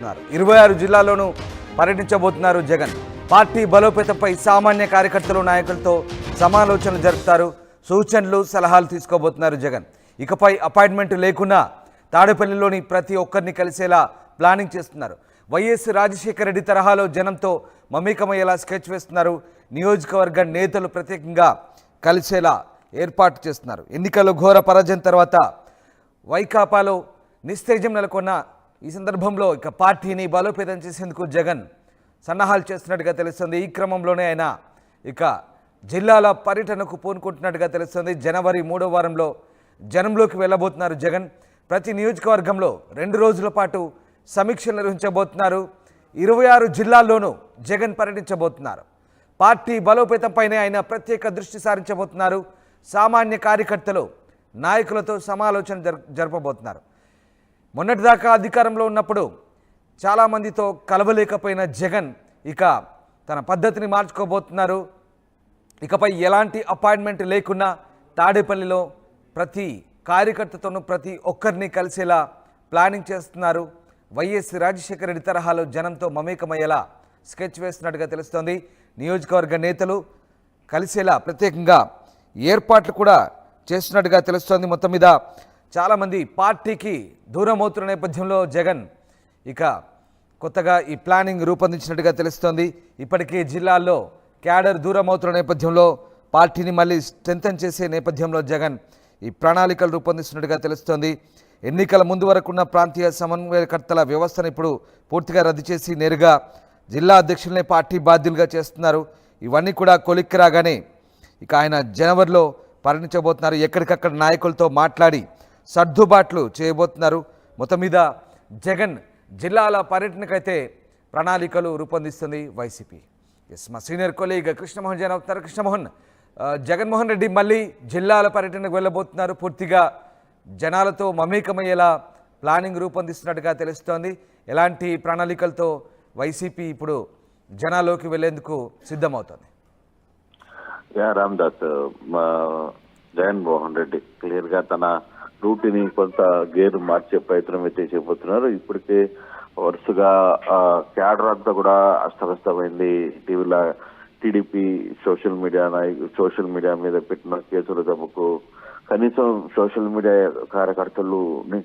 26 జిల్లాల్లోనూ పర్యటించబోతున్నారు Jagan. Party బలోపేతంపై సామాన్య కార్యకర్తలు నాయకులతో సమాలోచనలు జరుపుతారు. సూచనలు సలహాలు తీసుకోబోతున్నారు జగన్. ఇకపై అపాయింట్మెంట్ లేకున్నా తాడేపల్లిలోని ప్రతి ఒక్కరిని కలిసేలా ప్లానింగ్ చేస్తున్నారు. వైఎస్ రాజశేఖర రెడ్డి తరహాలో జనంతో మమేకమయ్యేలా స్కెచ్ వేస్తున్నారు. నియోజకవర్గ నేతలు ప్రత్యేకంగా కలిసేలా ఏర్పాటు చేస్తున్నారు. ఎన్నికల్లో ఘోర పరాజయం తర్వాత వైకాపాలో నిస్తేజం నెలకొన్న ఈ సందర్భంలో ఇక పార్టీని బలోపేతం చేసేందుకు జగన్ సన్నాహాలు చేస్తున్నట్టుగా తెలుస్తుంది. ఈ క్రమంలోనే ఆయన ఇక జిల్లాల పర్యటనకు పూనుకుంటున్నట్టుగా తెలుస్తుంది. జనవరి 3వ వారంలో జనంలోకి వెళ్ళబోతున్నారు జగన్. ప్రతి నియోజకవర్గంలో 2 రోజుల పాటు సమీక్షలు నిర్వహించబోతున్నారు. 26 జిల్లాల్లోనూ జగన్ పర్యటించబోతున్నారు. పార్టీ బలోపేతంపైనే ఆయన ప్రత్యేక దృష్టి సారించబోతున్నారు. సామాన్య కార్యకర్తలు నాయకులతో సమాలోచన జరపబోతున్నారు. మొన్నటిదాకా అధికారంలో ఉన్నప్పుడు చాలామందితో కలవలేకపోయిన జగన్ ఇక తన పద్ధతిని మార్చుకోబోతున్నారు. ఇకపై ఎలాంటి అపాయింట్మెంట్ లేకున్నా తాడేపల్లిలో ప్రతి కార్యకర్తతోనూ ప్రతి ఒక్కరిని కలిసేలా ప్లానింగ్ చేస్తున్నారు. వైఎస్ రాజశేఖర రెడ్డి తరహాలో జనంతో మమేకమయ్యేలా స్కెచ్ వేస్తున్నట్టుగా తెలుస్తోంది. నియోజకవర్గ నేతలు కలిసేలా ప్రత్యేకంగా ఏర్పాట్లు కూడా చేస్తున్నట్టుగా తెలుస్తోంది. మొత్తం మీద చాలామంది పార్టీకి దూరం అవుతున్న నేపథ్యంలో జగన్ ఇక కొత్తగా ఈ ప్లానింగ్ రూపొందించినట్టుగా తెలుస్తోంది. ఇప్పటికే జిల్లాల్లో క్యాడర్ దూరం అవుతున్న నేపథ్యంలో పార్టీని మళ్ళీ స్ట్రెంథన్ చేసే నేపథ్యంలో జగన్ ఈ ప్రణాళికలు రూపొందిస్తున్నట్టుగా తెలుస్తోంది. ఎన్నికల ముందు వరకున్న ప్రాంతీయ సమన్వయకర్తల వ్యవస్థను ఇప్పుడు పూర్తిగా రద్దు చేసి నేరుగా జిల్లా అధ్యక్షులనే పార్టీ బాధ్యులుగా చేస్తున్నారు. ఇవన్నీ కూడా కొలిక్కి రాగానే ఇక ఆయన జనవరిలో పర్యటించబోతున్నారు. ఎక్కడికక్కడ నాయకులతో మాట్లాడి సర్దుబాట్లు చేయబోతున్నారు. మొత్తం మీద జగన్ జిల్లాల పర్యటనకైతే ప్రణాళికలు రూపొందిస్తుంది వైసీపీ. మా సీనియర్ కొలీగ్ కృష్ణమోహన్ జైన్ అవుతున్నారు. కృష్ణమోహన్, జగన్మోహన్ రెడ్డి మళ్ళీ జిల్లాల పర్యటనకు వెళ్ళబోతున్నారు. పూర్తిగా జనాలతో మమేకమయ్యేలా ప్లానింగ్ రూపొందిస్తున్నట్టుగా తెలుస్తోంది. ఎలాంటి ప్రణాళికలతో వైసీపీ ఇప్పుడు జనాల్లోకి వెళ్లేందుకు సిద్ధమవుతోంది? రామ్దాస్, జగన్మోహన్ రెడ్డి క్లియర్ గా తన రూట్ని కొంత గేరు మార్చే ప్రయత్నం అయితే చేయబోతున్నారు. ఇప్పటికే వరుసగా క్యాడర్ అంతా కూడా అస్తవ్యస్తమైంది. ఇటీవల టీడీపీ సోషల్ మీడియా మీద పెట్టిన కేసుల దెబ్బకు కనీసం సోషల్ మీడియా కార్యకర్తలు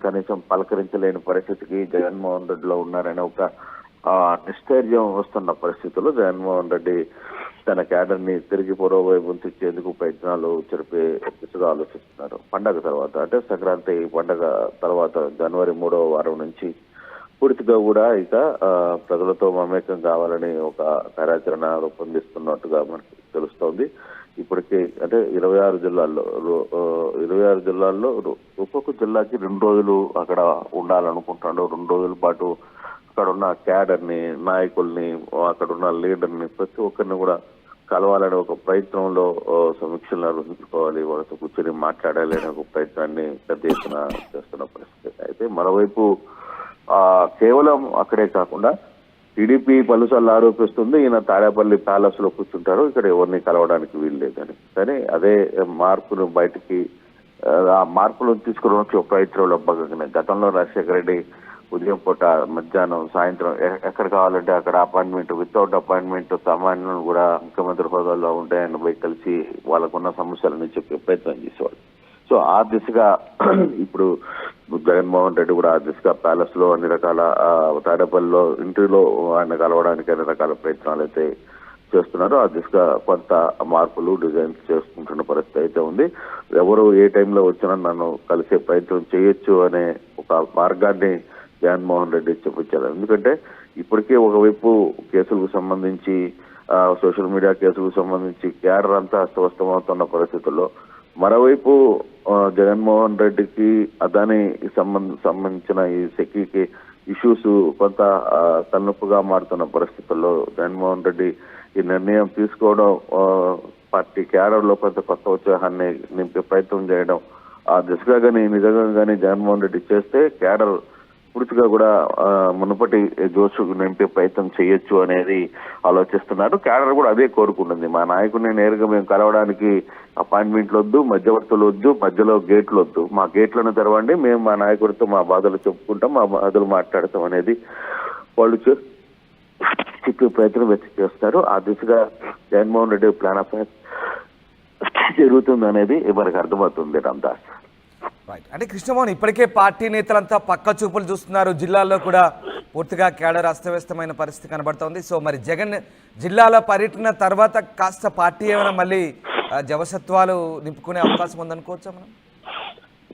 కనీసం పలకరించలేని పరిస్థితికి జగన్మోహన్ రెడ్డిలో ఉన్నారని ఒక నిస్తైర్యం వస్తున్న పరిస్థితుల్లో జగన్మోహన్ రెడ్డి తన క్యాడర్ ని తిరిగి పూర్వవైపు తెచ్చేందుకు ప్రయత్నాలు జరిపే దిశగా ఆలోచిస్తున్నారు. పండగ తర్వాత అంటే సంక్రాంతి పండగ తర్వాత జనవరి 3వ వారం నుంచి పూర్తిగా కూడా ఇక ప్రజలతో మమేకం కావాలని ఒక కార్యాచరణ రూపొందిస్తున్నట్టుగా మనకి తెలుస్తోంది. ఇప్పటికే అంటే 26 జిల్లాల్లో ఒక్కొక్క జిల్లాకి 2 రోజులు అక్కడ ఉండాలనుకుంటున్నాడు. 2 రోజుల పాటు అక్కడ ఉన్న క్యాడర్ ని, నాయకుల్ని, అక్కడ ఉన్న లీడర్ ని ప్రతి ఒక్కరిని కూడా కలవాలనే ఒక ప్రయత్నంలో సమీక్షలు నిర్వహించుకోవాలి, వాళ్ళతో కూర్చొని మాట్లాడాలి అనే ఒక ప్రయత్నాన్ని పెద్ద ఎత్తున చేస్తున్న పరిస్థితి. అయితే మరోవైపు కేవలం అక్కడే కాకుండా టీడీపీ పలుసార్లు ఆరోపిస్తుంది ఈయన తాడేపల్లి ప్యాలెస్ లో కూర్చుంటారు, ఇక్కడ ఎవరిని కలవడానికి వీలు లేదని. కానీ అదే మార్పును బయటికి ఆ మార్పులను తీసుకురావడానికి ఒక ప్రయత్నంలో భాగంగానే గతంలో రాజశేఖర రెడ్డి ఉదయం పూట, మధ్యాహ్నం, సాయంత్రం ఎక్కడ కావాలంటే అక్కడ అపాయింట్మెంట్, వితౌట్ అపాయింట్మెంట్ సామాన్యులను కూడా ముఖ్యమంత్రి హోదాలో ఉంటే ఆయన పోయి కలిసి వాళ్ళకున్న సమస్యలని చెప్పే ప్రయత్నం చేసేవాడు. సో ఆ దిశగా ఇప్పుడు జగన్మోహన్ రెడ్డి కూడా ఆ దిశగా ప్యాలెస్ లో అన్ని రకాల తాడేపల్లిలో ఇంటిలో ఆయన కలవడానికి అన్ని రకాల ప్రయత్నాలు అయితే చేస్తున్నారు. ఆ దిశగా కొంత మార్పులు, డిజైన్స్ చేసుకుంటున్న పరిస్థితి అయితే ఉంది. ఎవరు ఏ టైంలో వచ్చినా నన్ను కలిసే ప్రయత్నం చేయొచ్చు అనే ఒక మార్గాన్ని జగన్మోహన్ రెడ్డి చూపించారు. ఎందుకంటే ఇప్పటికే ఒకవైపు కేసులకు సంబంధించి సోషల్ మీడియా కేసులకు సంబంధించి క్యాడర్ అంతా అస్తవ్యస్తమవుతున్న పరిస్థితుల్లో మరోవైపు జగన్మోహన్ రెడ్డికి అదాని సంబంధించిన ఈ సెక్యూరిటీ ఇష్యూస్ కొంత తలనొప్పుగా మారుతున్న పరిస్థితుల్లో జగన్మోహన్ రెడ్డి ఈ నిర్ణయం తీసుకోవడం, పార్టీ క్యాడర్ లో కొంత కొత్త ఉత్సాహాన్ని నింపే ప్రయత్నం చేయడం, ఆ దిశగా కానీ నిజంగా కానీ జగన్మోహన్ రెడ్డి చేస్తే క్యాడర్ పూర్తిగా కూడా మునుపటి జోష్ నింపే ప్రయత్నం చేయొచ్చు అనేది ఆలోచిస్తున్నారు. క్యాడర్ కూడా అదే కోరుకుంటుంది. మా నాయకుడిని నేరుగా మేము కలవడానికి అపాయింట్మెంట్లు వద్దు, మధ్యవర్తులు వద్దు, మధ్యలో గేట్లు వద్దు, మా గేట్లను తెరవండి, మేము మా నాయకుడితో మా బాధలు చెప్పుకుంటాం, మా బాధలు మాట్లాడతాం అనేది వాళ్ళు చెప్పే ప్రయత్నం చేస్తారు. ఆ దిశగా జగన్మోహన్ రెడ్డి ప్లాన్ ఆఫ్ జరుగుతుంది అనేది మనకు అర్థమవుతుంది రామదాస్. రైట్. అంటే కృష్ణమోహన్, ఇప్పటికే పార్టీ నేతలంతా పక్క చూపులు చూస్తున్నారు. జిల్లాల్లో కూడా పూర్తిగా కేడర్ అస్తవ్యస్తమైన పరిస్థితి కనబడుతోంది. సో మరి జగన్ జిల్లాల పర్యటన తర్వాత కాస్త పార్టీ ఏమైనా మళ్ళీ జవసత్వాలు నింపుకునే అవకాశం ఉందనుకోవచ్చా మనం?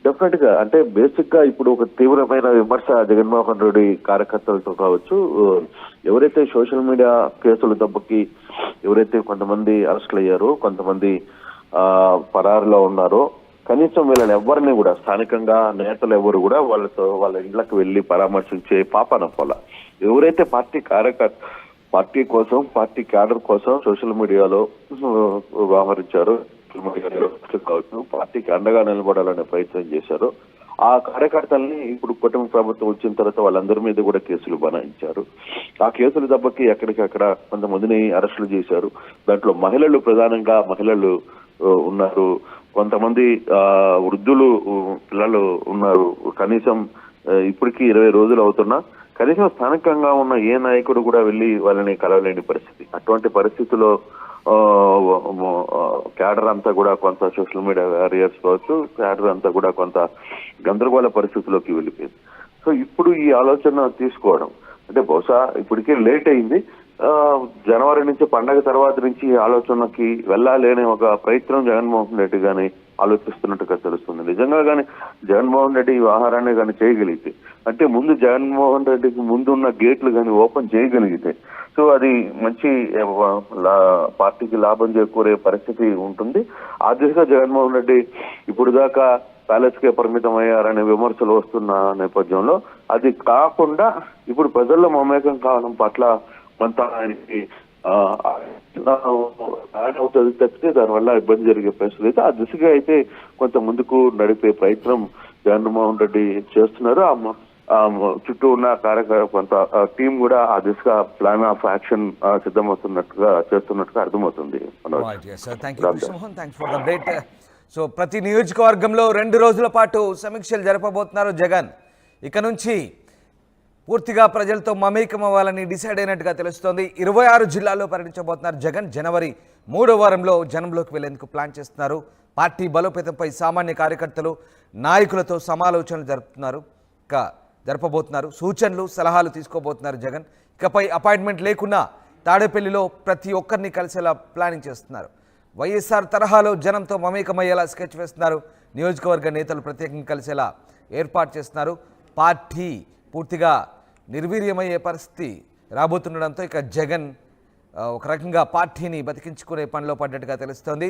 డెఫినెట్ గా. అంటే బేసిక్ గా ఇప్పుడు ఒక తీవ్రమైన విమర్శ జగన్మోహన్ రెడ్డి కార్యకర్తలతో కావచ్చు, ఎవరైతే సోషల్ మీడియా కేసుల దెబ్బకి ఎవరైతే కొంతమంది అరెస్టులు అయ్యారో, కొంతమంది పరారులో ఉన్నారో, కనీసం వీళ్ళని ఎవరిని కూడా స్థానికంగా నేతలు ఎవరు కూడా వాళ్ళ ఇళ్లకు వెళ్లి పరామర్శించే పాపన పోల. ఎవరైతే పార్టీ కోసం, పార్టీ క్యాడర్ కోసం సోషల్ మీడియాలో వ్యవహరించారో, సోషల్ మీడియాలో కావచ్చు, పార్టీకి అండగా నిలబడాలనే ప్రయత్నం చేశారు, ఆ కార్యకర్తల్ని ఇప్పుడు కుటుంబ ప్రభుత్వం వచ్చిన తర్వాత వాళ్ళందరి మీద కూడా కేసులు బనాయించారు. ఆ కేసుల దెబ్బకి ఎక్కడికక్కడ కొంతమందిని అరెస్టులు చేశారు. దాంట్లో మహిళలు ప్రధానంగా ఉన్నారు, కొంతమంది వృద్ధులు పిల్లలు ఉన్నారు. కనీసం ఇప్పటికీ 20 రోజులు అవుతున్నా కనీసం స్థానికంగా ఉన్న ఏ నాయకుడు కూడా వెళ్ళి వాళ్ళని కలవలేని పరిస్థితి. అటువంటి పరిస్థితుల్లో క్యాడర్ అంతా కూడా కొంత సోషల్ మీడియా వారియర్స్ కావచ్చు, క్యాడర్ అంతా కూడా కొంత గందరగోళ పరిస్థితిలోకి వెళ్ళిపోయింది. సో ఇప్పుడు ఈ ఆలోచన తీసుకోవడం అంటే బహుశా ఇప్పటికే లేట్ అయింది. జనవరి నుంచి పండగ తర్వాత నుంచి ఈ ఆలోచనకి వెళ్ళాలి అనే ఒక ప్రయత్నం జగన్మోహన్ రెడ్డి గాని ఆలోచిస్తున్నట్టుగా తెలుస్తుంది. నిజంగా కానీ జగన్మోహన్ రెడ్డి ఈ వ్యవహారాన్ని కానీ చేయగలిగితే, అంటే ముందు జగన్మోహన్ రెడ్డికి ముందున్న గేట్లు కానీ ఓపెన్ చేయగలిగితే, సో అది మంచి పార్టీకి లాభం చేకూరే పరిస్థితి ఉంటుంది. ఆ దిశగా జగన్మోహన్ రెడ్డి ఇప్పుడు దాకా ప్యాలెస్ కే పరిమితం అయ్యారనే విమర్శలు వస్తున్న నేపథ్యంలో అది కాకుండా ఇప్పుడు ప్రజల్లో మమేకం కావడం పట్ల కొంత ఆయనకి అవుతుంది తప్పితే దానివల్ల ఇబ్బంది జరిగే పరిస్థితి అయితే ఆ దిశగా అయితే కొంత ముందుకు నడిపే ప్రయత్నం జగన్మోహన్ రెడ్డి చేస్తున్నారు. చుట్టూ ఉన్న కొంత టీం కూడా ఆ దిశగా ప్లాన్ ఆఫ్ యాక్షన్ సిద్ధమవుతున్నట్టుగా చేస్తున్నట్టుగా అర్థమవుతుంది. సో ప్రతి నియోజకవర్గంలో 2 రోజుల పాటు సమీక్షలు జరపబోతున్నారు జగన్. ఇక నుంచి పూర్తిగా ప్రజలతో మమేకం అవ్వాలని డిసైడ్ అయినట్టుగా తెలుస్తోంది. 26 జిల్లాల్లో పర్యటించబోతున్నారు జగన్. జనవరి 3వ వారంలో జనంలోకి వెళ్లేందుకు ప్లాన్ చేస్తున్నారు. పార్టీ బలోపేతంపై సామాన్య కార్యకర్తలు, నాయకులతో సమాలోచనలు జరపబోతున్నారు. సూచనలు, సలహాలు తీసుకోబోతున్నారు జగన్. ఇకపై అపాయింట్మెంట్ లేకున్నా తాడేపల్లిలో ప్రతి ఒక్కరిని కలిసేలా ప్లానింగ్ చేస్తున్నారు. వైఎస్ఆర్ తరహాలో జనంతో మమేకమయ్యేలా స్కెచ్ వేస్తున్నారు. నియోజకవర్గ నేతలు ప్రత్యేకంగా కలిసేలా ఏర్పాటు చేస్తున్నారు. పార్టీ పూర్తిగా నిర్వీర్యమయ్యే పరిస్థితి రాబోతుండడంతో ఇక జగన్ ఒక రకంగా పార్టీని బతికించుకునే పనిలో పడ్డట్టుగా తెలుస్తోంది.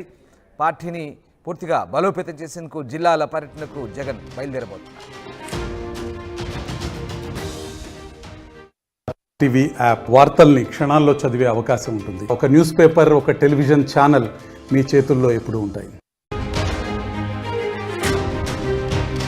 పార్టీని పూర్తిగా బలోపేతం చేసేందుకు జిల్లాల పర్యటనకు జగన్ బయలుదేరబోతున్నారు. టీవీ యాప్ వార్తల్ని క్షణాల్లో చదివే అవకాశం ఉంటుంది. ఒక న్యూస్ పేపర్, ఒక టెలివిజన్ ఛానల్ మీ చేతుల్లో ఎప్పుడూ ఉంటాయి.